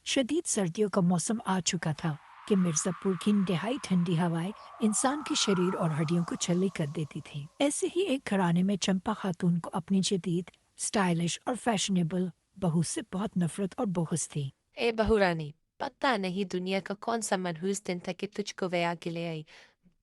शदीद सर्दियों का मौसम आ चुका था कि मिर्जापुर की इंतहाई ठंडी हवाएं इंसान के शरीर और हड्डियों को छल्ली कर देती थी। ऐसे ही एक घराने में चंपा खातून को अपनी जदीद, स्टाइलिश और फैशनेबल बहू से बहुत नफरत और बुग़्ज़ थी। ए बहुरानी, पता नहीं दुनिया का कौन सा मनहूस दिन था कि तुझको वे आके ले आई।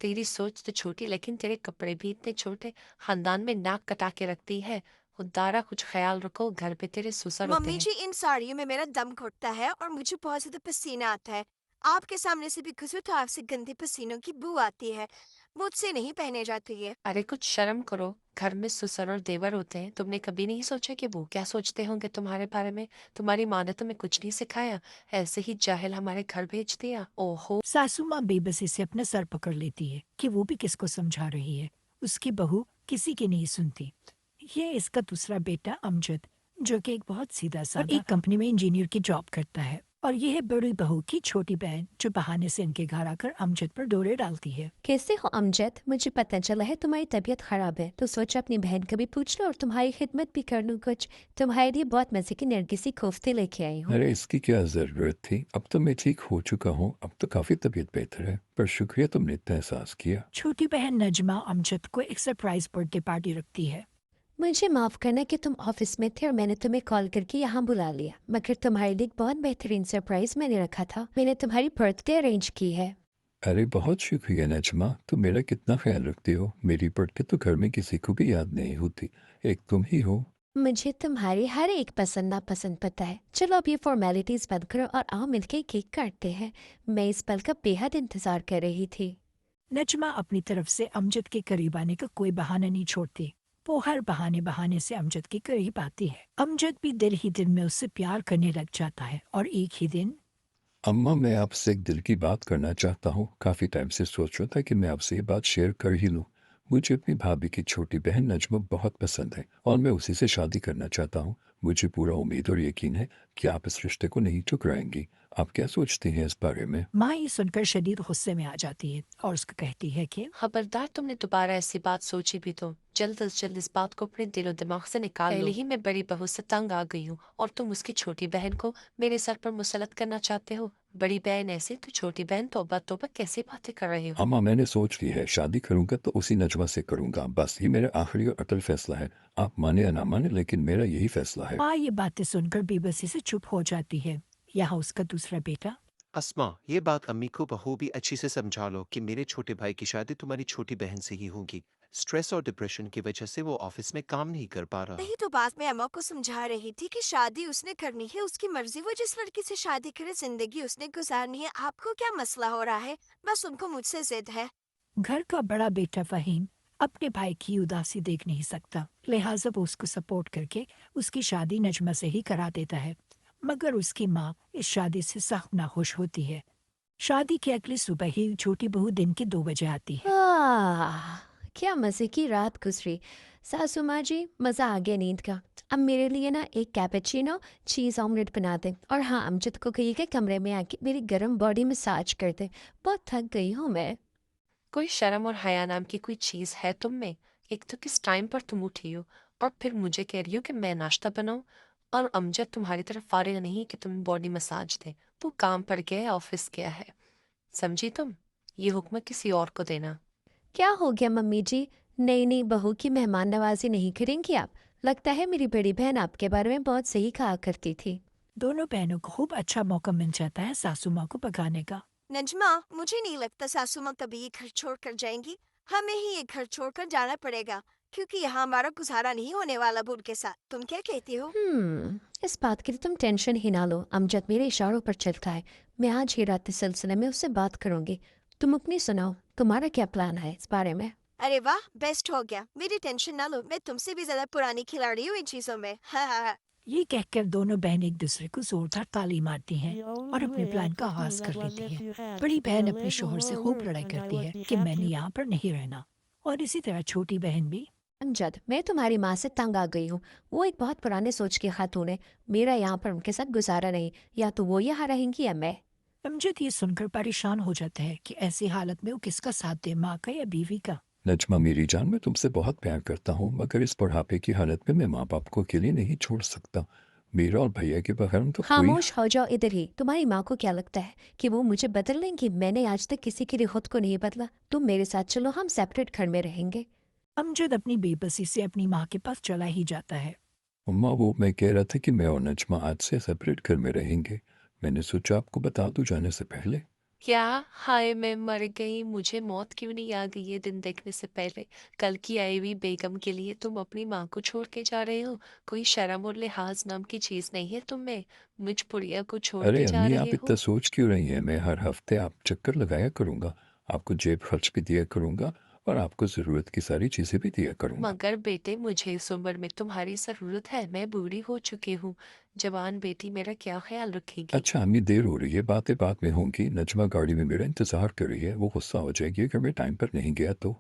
तेरी सोच तो छोटी लेकिन तेरे कपड़े भी इतने छोटे। खानदान में नाक कटा के रखती है। खुदारा कुछ ख्याल रखो, घर पे तेरे ससुर होते मम्मी हैं। जी, इन साड़ियों में मेरा दम घुटता है और मुझे बहुत ज्यादा पसीना आता है। आपके सामने से भी गुजरो तो आपसे गंदे पसीनों की बू आती है। मुझसे नहीं पहने जाती है। अरे कुछ शर्म करो। घर में ससुर और देवर होते हैं। तुमने कभी नहीं सोचा कि वो क्या सोचते होंगे तुम्हारे बारे में? तुम्हारी माँ ने तुम्हें कुछ नहीं सिखाया? ऐसे ही जाहिल हमारे घर भेज दिया। ओहो। सासू माँ बेबसी से अपना सर पकड़ लेती है कि वो भी किसको समझा रही है। उसकी बहू किसी की नहीं सुनती। ये इसका दूसरा बेटा अमजद, जो कि एक बहुत सीधा साधा एक कंपनी में इंजीनियर की जॉब करता है। और ये है बड़ी बहू की छोटी बहन, जो बहाने से इनके घर आकर अमजद पर डोरे डालती है। कैसे हो अमजद? मुझे पता चला है तुम्हारी तबीयत खराब है, तो सोचा अपनी बहन का भी पूछ लो और तुम्हारी खिदमत भी कर लूँ कुछ। तुम्हारे लिए बहुत मजे की नरगिसी कोफ्ते लेके आई हूँ। अरे इसकी क्या ज़रूरत थी? अब तो मैं ठीक हो चुका हूँ, अब तो काफ़ी तबीयत बेहतर है, पर शुक्रिया तुमने इतना एहसास किया। छोटी बहन नजमा अमजद को एक सरप्राइज बर्थडे पार्टी रखती है। मुझे माफ करना कि तुम ऑफिस में थे और मैंने तुम्हें कॉल करके यहाँ बुला लिया, मगर तुम्हारे लिए एक बहुत बेहतरीन सरप्राइज मैंने रखा था। मैंने तुम्हारी बर्थडे अरेंज की है। अरे बहुत शुक्रिया नजमा, तुम मेरा कितना ख्याल रखती हो। मेरी बर्थडे तो घर में किसी को भी याद नहीं होती, एक तुम ही हो। मुझे तुम्हारी हर एक पसंद नापसंद पता है। चलो अब ये फॉर्मेलिटीज बंद करो और आओ मिलके केक काटते हैं। मैं इस पल का बेहद इंतजार कर रही थी। नजमा अपनी तरफ से अमजद के करीब आने का कोई बहाना नहीं छोड़ती। वो हर बहाने बहाने से अमजद के करीब आती है। अमजद भी दिल ही दिल में उससे प्यार करने लग जाता है और एक ही दिन अम्मा, मैं आपसे एक दिल की बात करना चाहता हूँ। काफ़ी टाइम से सोच रहा था कि मैं आपसे ये बात शेयर कर ही लूँ। मुझे अपनी भाभी की छोटी बहन नजमा बहुत पसंद है और मैं उसी से शादी करना चाहता हूँ। मुझे पूरा उम्मीद और यकीन है कि आप इस रिश्ते को नहीं ठुकराएंगी। आप क्या सोचती हैं इस बारे में? माँ ये सुनकर शदीद गुस्से में आ जाती है और उसको कहती है कि खबरदार, तुमने दोबारा ऐसी बात सोची भी तो जल्द से जल्द इस बात को अपने दिलो दिमाग से निकाल लो। पहले ही मैं बड़ी बहू से तंग आ गई हूँ और तुम उसकी छोटी बहन को मेरे सर पर मुसलत करना चाहते हो। बड़ी बहन ऐसे तो छोटी बहन तौबा तौबा कैसी बातें कर रहे हो? अम्मा, मैंने सोच ली है, शादी करूंगा तो उसी नजमा से करूंगा। बस ये मेरा आखिरी और अटल फैसला है। आप माने या ना माने, लेकिन मेरा यही फैसला है। माँ ये बातें सुनकर बेबसी से चुप हो जाती है। यहाँ उसका दूसरा बेटा अस्मा, ये बात अम्मी को बखूबी अच्छी से समझा लो कि मेरे छोटे भाई की शादी तुम्हारी छोटी बहन से ही होगी। स्ट्रेस और डिप्रेशन की वजह से वो ऑफिस में काम नहीं कर पा रहा। नहीं तो बात मैं अम्मा को समझा रही थी कि शादी उसने करनी है, उसकी मर्जी, वो जिस लड़की से शादी करे, जिंदगी उसने गुजारनी है। आपको क्या मसला हो रहा है? बस उनको मुझसे जिद है। घर का बड़ा बेटा फहीम अपने भाई की उदासी देख नहीं सकता, लिहाजा वो उसको सपोर्ट करके उसकी शादी नजमा से ही करा देता है। मगर उसकी माँ इस शादी से सख्त नाखुश होती है। शादी के अगली सुबह ही छोटी बहू दिन के 2 बजे आती है। आह, क्या मजे की रात गुजरी। सासू माँ जी, मजा आ गया नींद का। अब मेरे लिए ना एक कैपेचिनो चीज ऑमलेट बना दे, और हाँ, अमजद को कहिए कि कमरे में आके मेरी गर्म बॉडी मसाज कर दे। बहुत थक गई हूँ मैं। कोई शर्म और हया नाम की कोई चीज है तुम में? एक तो किस टाइम पर तुम उठी हो और फिर मुझे कह रही हो कि मैं नाश्ता बनाऊं। और अमजद तुम्हारी तरफ फारिग नहीं कि तुम बॉडी मसाज दे। वो काम पर गया है, ऑफिस गया है। समझी तुम? ये हुक्म किसी और को देना। क्या हो गया मम्मी जी? नई नई बहू की मेहमान नवाजी नहीं करेंगी आप? लगता है मेरी बड़ी बहन आपके बारे में बहुत सही कहा करती थी। दोनों बहनों को खूब अच्छा मौका मिल जाता है सासू माँ को पकाने का। नजमा, मुझे नहीं लगता सासू माँ कभी ये घर छोड़ कर जाएंगी। हमें ही ये घर छोड़कर जाना पड़ेगा, क्योंकि यहाँ हमारा गुजारा नहीं होने वाला बुढ़ के साथ। तुम क्या कहती हो? इस बात की तो तुम टेंशन ही ना लो। अमजद मेरे इशारों पर चलता है। मैं आज ही रात इस सिलसिले में उससे बात करूंगी। तुम अपनी सुनाओ, तुम्हारा क्या प्लान है इस बारे में? अरे वाह, बेस्ट हो गया। मेरी टेंशन ना लो, मैं तुमसे भी ज्यादा पुरानी खिलाड़ी हूँ इन चीजों में। हाँ हाँ हाँ। ये कहकर दोनों बहन एक दूसरे को जोरदार ताली मारती हैं और अपने प्लान का आगाज कर लेती हैं। बड़ी बहन अपने शोहर से खूब लड़ाई करती है कि मैंने यहाँ पर नहीं रहना, और इसी तरह छोटी बहन भी। अमजद, मैं तुम्हारी माँ से तंग आ गई हूँ। वो एक बहुत पुराने सोच की खातून है। मेरा यहाँ पर उनके साथ गुजारा नहीं। या तो वो यहाँ रहेंगी या मैं। अमजद ये सुनकर परेशान हो जाता है कि ऐसी हालत में वो किसका साथ दे, माँ का या बीवी का। नजमा मेरी जान, मैं तुमसे बहुत प्यार करता हूँ, मगर इस बुढ़ापे की हालत में मैं माँ बाप को अकेले नहीं छोड़ सकता। मेरा और भैया के बगैर तो कोई खामोश हो जाओ इधर ही। तुम्हारी माँ को क्या लगता है कि वो मुझे बदल लेंगी? मैंने आज तक किसी के लिए खुद को नहीं बदला। तुम मेरे साथ चलो, हम सेपरेट घर में रहेंगे। अमजद अपनी बेबसी से अपनी माँ के पास चला ही जाता है। अम्मा वो मैं कह रहा था कि मैं और नजमा आज से सेपरेट घर में रहेंगे। मैंने सोचा आपको बता दूं जाने से पहले। क्या? हाय मैं मर गई, मुझे मौत क्यों नहीं आ गई ये दिन देखने से पहले। कल की आई हुई बेगम के लिए तुम अपनी माँ को छोड़ के जा रहे हो? कोई शर्म और लिहाज नाम की चीज नहीं है तुम में? मुझ पुड़िया को छोड़ अरे के जा अम्मी रहे आप इतना हो? सोच क्यों रही हैं? मैं हर हफ्ते आप चक्कर लगाया करूंगा, आपको जेब खर्च भी दिया करूंगा और आपको ज़रूरत की सारी चीज़ें भी दिया करूंगा। मगर बेटे मुझे इस उम्र में तुम्हारी ज़रूरत है, मैं बूढ़ी हो चुकी हूँ। जवान बेटी मेरा क्या ख्याल रखेगी? अच्छा अम्मी देर हो रही है, बातें बाद में होंगी। नजमा गाड़ी में मेरा इंतज़ार कर रही है, वो गुस्सा हो जाएगी अगर मैं टाइम पर नहीं गया तो।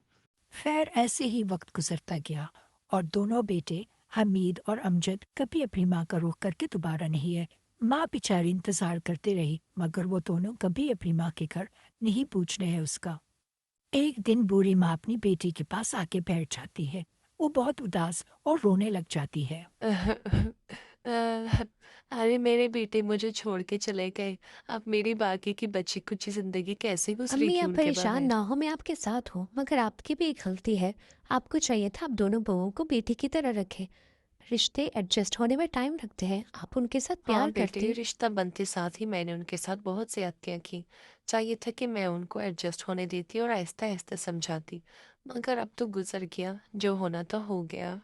खैर ऐसे ही वक्त गुजरता गया और दोनों बेटे हमीद और अमजद कभी अपनी माँ का रुख करके दोबारा नहीं है। माँ बेचारी इंतजार करते रही मगर वो दोनों कभी अपनी माँ के घर नहीं पूछने हैं उसका। एक दिन बूढ़ी माँ अपनी बेटी के पास आके बैठ जाती है। वो बहुत उदास और रोने लग जाती है। अरे मेरे बेटे मुझे छोड़ के चले गए। अब मेरी बाकी की बची कुची जिंदगी कैसे अम्मी गुजरेगी आप उनके परेशान बगैर? ना हो, मैं आपके साथ हूँ, मगर आपकी भी एक गलती है। आपको चाहिए था आप दोनों बहुओं को बेटी की तरह रखें। रिश्ते एडजस्ट होने में टाइम लगते हैं, आप उनके साथ हाँ प्यार बेटे, करती। रिश्ता बनते साथ ही मैंने उनके साथ बहुत ज्यादतियाँ की। चाहिए था कि मैं उनको एडजस्ट होने देती और आहिस्ता आहिस्ता समझाती, मगर अब तो गुजर गया, जो होना था हो गया।